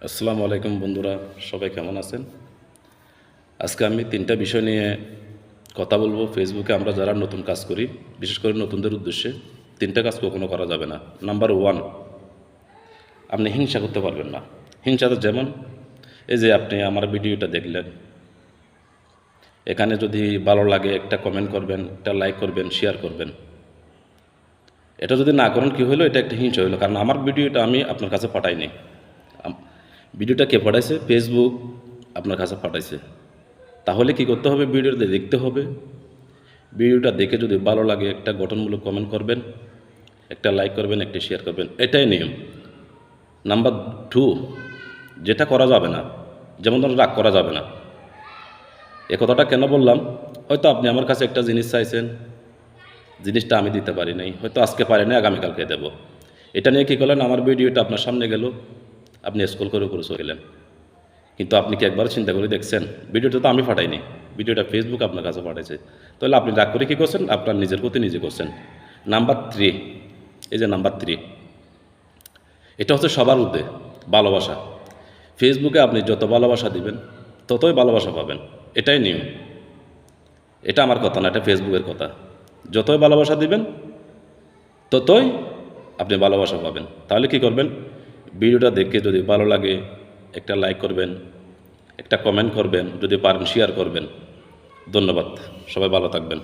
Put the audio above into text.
আসসালামু আলাইকুম বন্ধুরা, সবাই কেমন আছেন? আজকে আমি 3টা বিষয় নিয়ে কথা বলবো। ফেসবুকে আমরা যারা নতুন কাজ করি, বিশেষ করে নতুনদের উদ্দেশ্যে 3টা কাজ কখনো করা যাবে না। নাম্বার 1, আপনি হিংসা করতে পারবেন না। হিংসাটা যেমন, এই যে আপনি আমার ভিডিওটা দেখলেন, এখানে যদি ভালো লাগে একটা কমেন্ট করবেন, একটা লাইক করবেন, শেয়ার করবেন। এটা যদি না করেন, কী হলো? এটা একটা হিংসা হলো, কারণ আমার ভিডিওটা আমি আপনার কাছে পাঠাইনি। ভিডিওটা কে পাঠাইছে? ফেসবুক আপনার কাছে পাঠাইছে। তাহলে কি করতে হবে? ভিডিওটা দেখতে হবে। ভিডিওটা দেখে যদি ভালো লাগে, একটা গঠনমূলক কমেন্ট করবেন, একটা লাইক করবেন, একটা শেয়ার করবেন। এটাই নিয়ম। নাম্বার 2, যেটা করা যাবে না, যেমন ধরুন রাগ করা যাবে না। এ কথাটা কেন বললাম? হয়তো আপনি আমার কাছে একটা জিনিস চাইছেন, জিনিসটা আমি দিতে পারি নাই, হয়তো আজকে পারি নাই, আগামীকালকে দেবো। এটা নিয়ে কী করলেন? আমার ভিডিওটা আপনার সামনে গেল, আপনি স্ক্রল করে উপরে চলে গেলেন। কিন্তু আপনি কি একবার চিন্তা করে দেখছেন? ভিডিওটা তো আমি পাঠাইনি, ভিডিওটা ফেসবুক আপনার কাছে পাঠাইছে। তাহলে আপনি রাগ করে কী করছেন? আপনার নিজের প্রতি নিজে করছেন। নাম্বার 3, এই যে নাম্বার 3, এটা হচ্ছে সবার ঊর্ধ্বে ভালোবাসা। ফেসবুকে আপনি যত ভালোবাসা দিবেন, ততই ভালোবাসা পাবেন। এটাই নিয়ম। এটা আমার কথা না, এটা ফেসবুকের কথা। যতই ভালোবাসা দিবেন, ততই আপনি ভালোবাসা পাবেন। তাহলে কি করবেন? ভিডিওটা দেখে যদি ভালো লাগে, একটা লাইক করবেন, একটা কমেন্ট করবেন, যদি পারেন শেয়ার করবেন। ধন্যবাদ। সবাই ভালো থাকবেন।